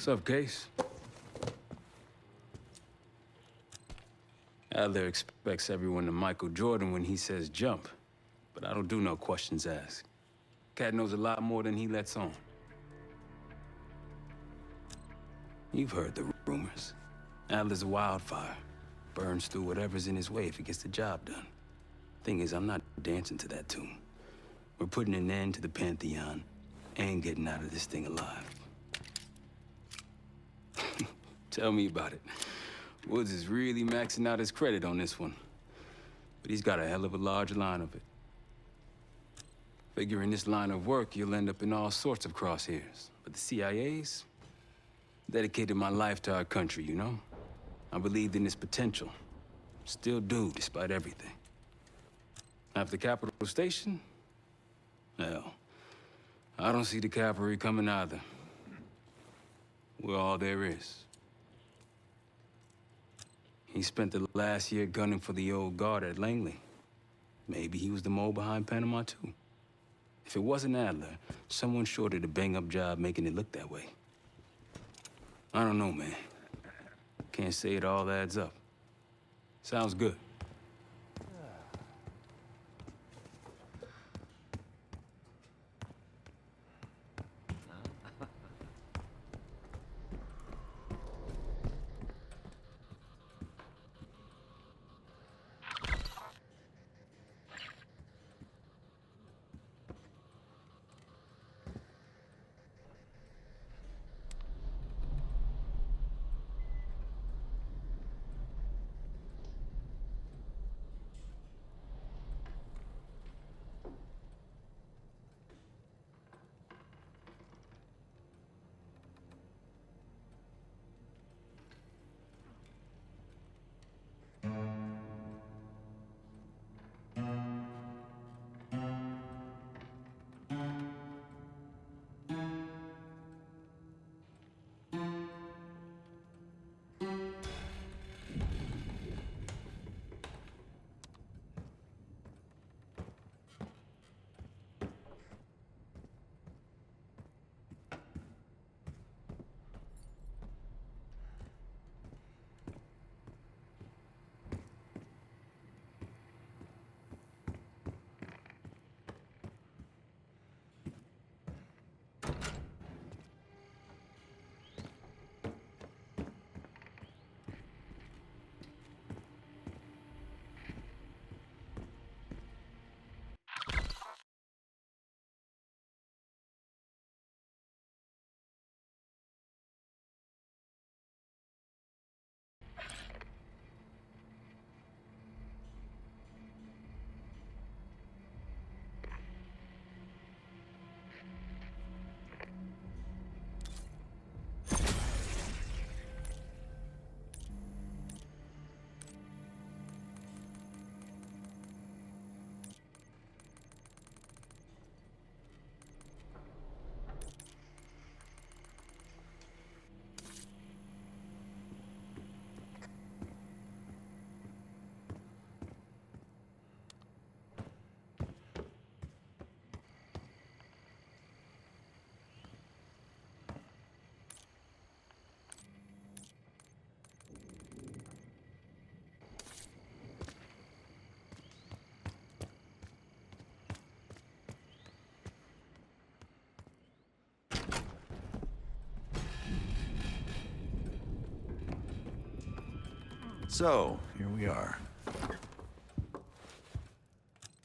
What's up, Case? Adler expects everyone to Michael Jordan when he says jump, but I don't do no questions asked. Cat knows a lot more than he lets on. You've heard the rumors. Adler's a wildfire. Burns through whatever's in his way if he gets the job done. Thing is, I'm not dancing to that tune. We're putting an end to the Pantheon and getting out of this thing alive. Tell me about it. Woods is really maxing out his credit on this one. But he's got a hell of a large line of it. Figure in this line of work, you'll end up in all sorts of crosshairs. But the CIA's dedicated my life to our country, you know? I believed in its potential. Still do, despite everything. After Capitol Station? Hell, I don't see the cavalry coming either. We're all there is. He spent the last year gunning for the old guard at Langley. Maybe he was the mole behind Panama, too. If it wasn't Adler, someone sure did a bang-up job making it look that way. I don't know, man. Can't say it all adds up. Sounds good. So, here we are.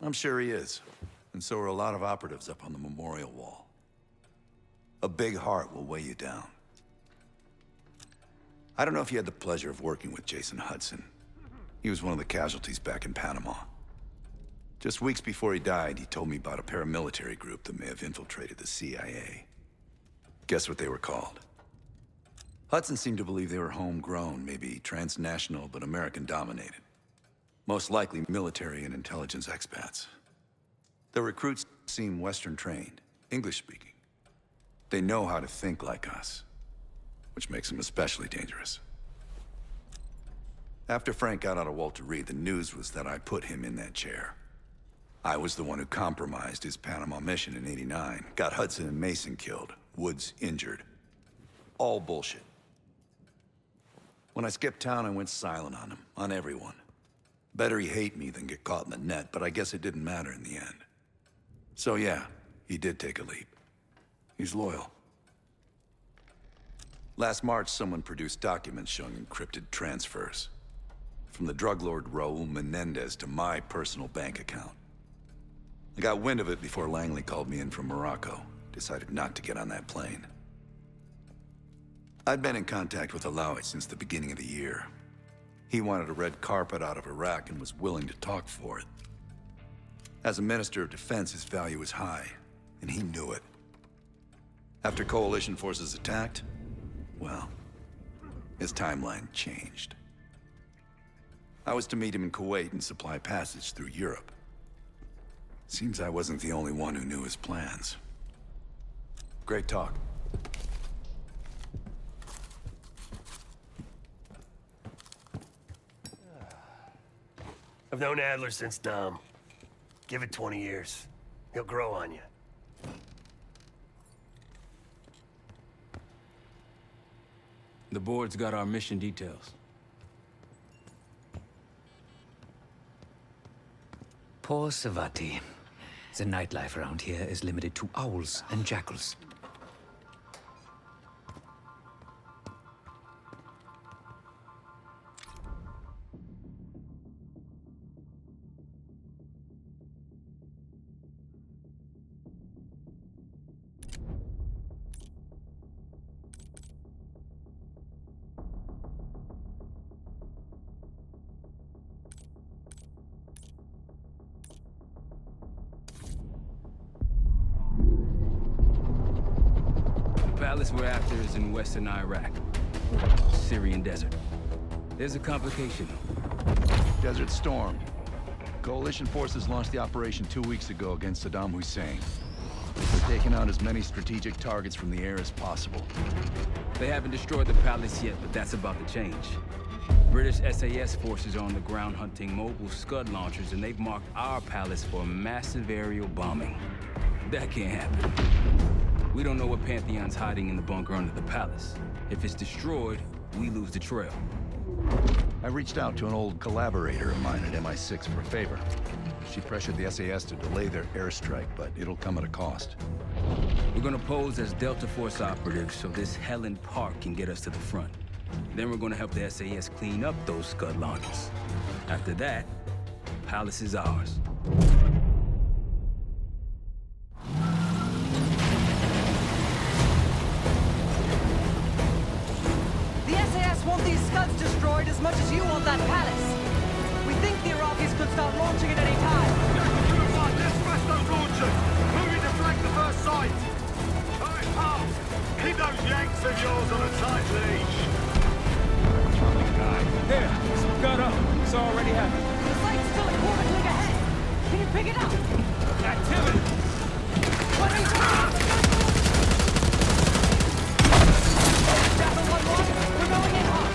I'm sure he is. And so are a lot of operatives up on the memorial wall. A big heart will weigh you down. I don't know if you had the pleasure of working with Jason Hudson. He was one of the casualties back in Panama. Just weeks before he died, he told me about a paramilitary group that may have infiltrated the CIA. Guess what they were called? Hudson seemed to believe they were homegrown, maybe transnational, but American-dominated. Most likely military and intelligence expats. The recruits seem Western-trained, English-speaking. They know how to think like us, which makes them especially dangerous. After Frank got out of Walter Reed, the news was that I put him in that chair. I was the one who compromised his Panama mission in '89, got Hudson and Mason killed, Woods injured. All bullshit. When I skipped town, I went silent on him, on everyone. Better he hate me than get caught in the net, but I guess it didn't matter in the end. So yeah, he did take a leap. He's loyal. Last March, someone produced documents showing encrypted transfers. From the drug lord Raul Menendez to my personal bank account. I got wind of it before Langley called me in from Morocco. Decided not to get on that plane. I'd been in contact with Alawi since the beginning of the year. He wanted a red carpet out of Iraq and was willing to talk for it. As a Minister of Defense, his value was high, and he knew it. After Coalition forces attacked, well, his timeline changed. I was to meet him in Kuwait and supply passage through Europe. Seems I wasn't the only one who knew his plans. Great talk. I've known Adler since Dom. Give it 20 years. He'll grow on you. The board's got our mission details. Poor Savati. The nightlife around here is limited to owls and jackals. The palace we're after is in western Iraq. Syrian desert. There's a complication. Desert Storm. Coalition forces launched the operation 2 weeks ago against Saddam Hussein. They're taking out as many strategic targets from the air as possible. They haven't destroyed the palace yet, but that's about to change. British SAS forces are on the ground hunting mobile Scud launchers, and they've marked our palace for massive aerial bombing. That can't happen. We don't know what Pantheon's hiding in the bunker under the palace. If it's destroyed, we lose the trail. I reached out to an old collaborator of mine at MI6 for a favor. She pressured the SAS to delay their airstrike, but it'll come at a cost. We're gonna pose as Delta Force operatives so this Helen Park can get us to the front. Then we're gonna help the SAS clean up those Scud launchers. After that, palace is ours. Want these Scuds destroyed as much as you want that palace. We think the Iraqis could start launching at any time. Let's press those launchers. Moving to flank the first site. Alright, pal. Keep those Yanks of yours on a tight leash. There, Scud up. It's already happened. The site's still a quarter click ahead. Can you pick it up? Activity! What are you doing? Jackal 1-1, we're going in hot.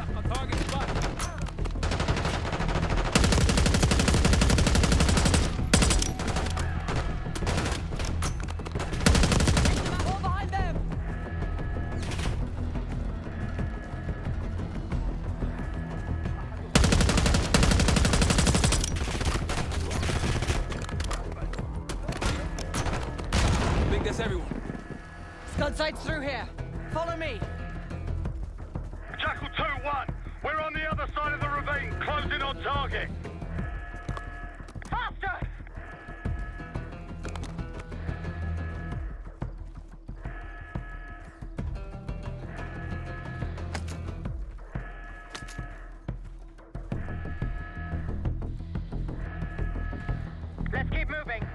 A target spotted. All behind them. I think that's everyone. Scud sights through here. Follow me. Jackal 2-1. We're on the other side of the ravine, closing on target. Faster! Let's keep moving.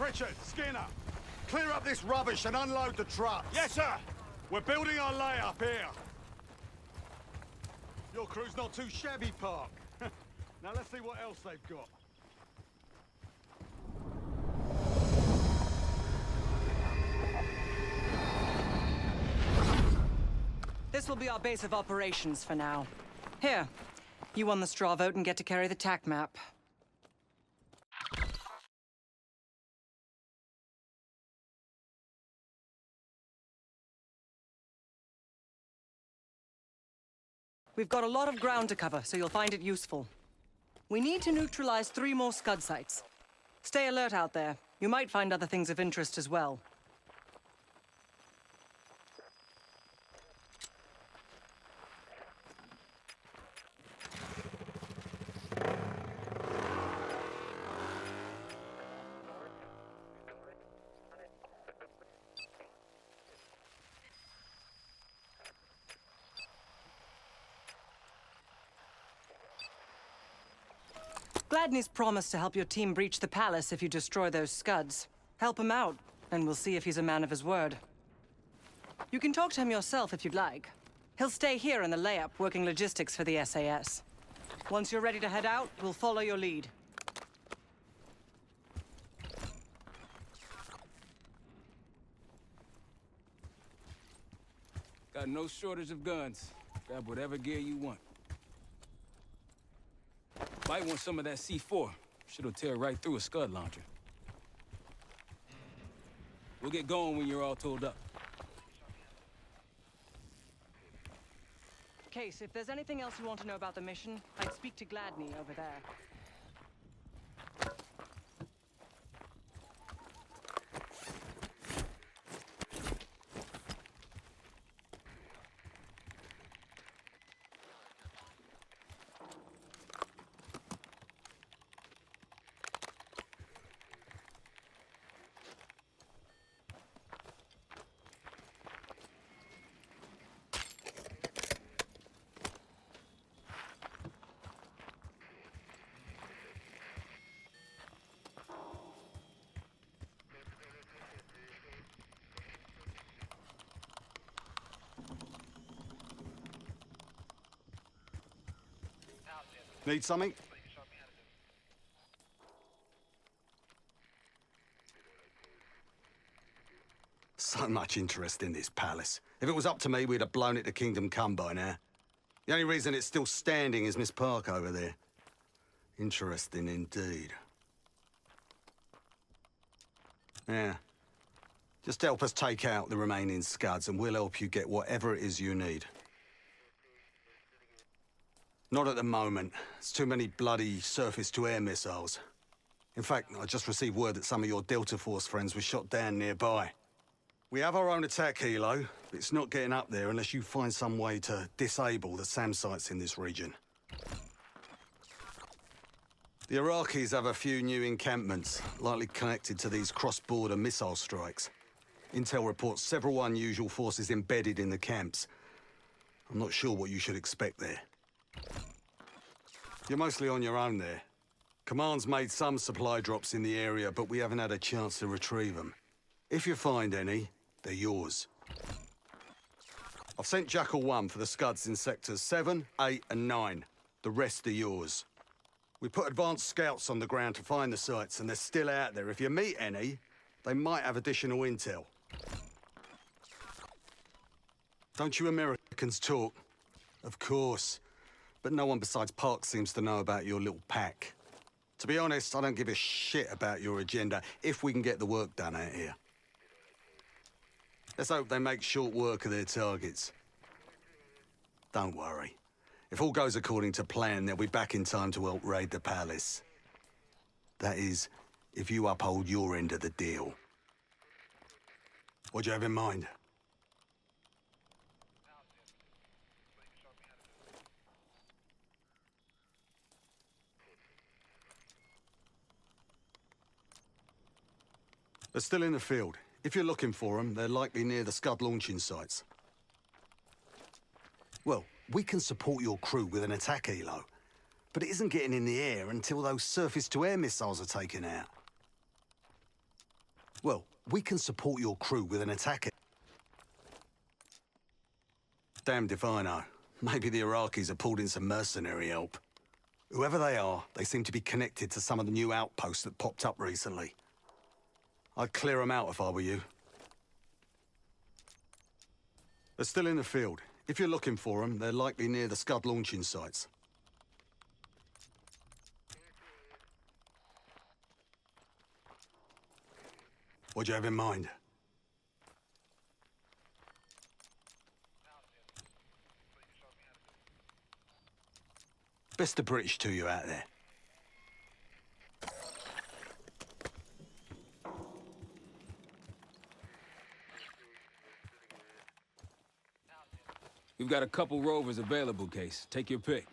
Pritchard, Skinner, clear up this rubbish and unload the trucks. Yes, sir! We're building our layup here. Your crew's not too shabby, Park. Now let's see what else they've got. This will be our base of operations for now. Here, you won the straw vote and get to carry the TAC map. We've got a lot of ground to cover, so you'll find it useful. We need to neutralize 3 more Scud sites. Stay alert out there. You might find other things of interest as well. Gladney's promised to help your team breach the palace if you destroy those Scuds. Help him out, and we'll see if he's a man of his word. You can talk to him yourself if you'd like. He'll stay here in the layup, working logistics for the SAS. Once you're ready to head out, we'll follow your lead. Got no shortage of guns. Grab whatever gear you want. Might want some of that C4. Shit'll tear right through a Scud launcher. We'll get going when you're all tooled up. Case, if there's anything else you want to know about the mission, I'd speak to Gladney over there. Need something? So much interest in this palace. If it was up to me, we'd have blown it to Kingdom Come by now. The only reason it's still standing is Miss Park over there. Interesting indeed. Yeah. Just help us take out the remaining Scuds and we'll help you get whatever it is you need. Not at the moment. It's too many bloody surface-to-air missiles. In fact, I just received word that some of your Delta Force friends were shot down nearby. We have our own attack helo, but it's not getting up there unless you find some way to disable the SAM sites in this region. The Iraqis have a few new encampments, likely connected to these cross-border missile strikes. Intel reports several unusual forces embedded in the camps. I'm not sure what you should expect there. You're mostly on your own there. Command's made some supply drops in the area, but we haven't had a chance to retrieve them. If you find any, they're yours. I've sent Jackal 1 for the Scuds in sectors 7, 8, and 9. The rest are yours. We put advanced scouts on the ground to find the sites, and they're still out there. If you meet any, they might have additional intel. Don't you Americans talk? Of course. But no one besides Park seems to know about your little pack. To be honest, I don't give a shit about your agenda if we can get the work done out here. Let's hope they make short work of their targets. Don't worry. If all goes according to plan, they'll be back in time to help raid the palace. That is, if you uphold your end of the deal. What do you have in mind? They're still in the field. If you're looking for them, they're likely near the Scud launching sites. Well, we can support your crew with an attack helo, but it isn't getting in the air until those surface-to-air missiles are taken out. Well, we can support your crew with an attack. Damned if I know. Maybe the Iraqis have pulled in some mercenary help. Whoever they are, they seem to be connected to some of the new outposts that popped up recently. I'd clear them out if I were you. They're still in the field. If you're looking for them, they're likely near the Scud launching sites. What do you have in mind? Best of British to you out there. We've got a couple rovers available, Case. Take your pick.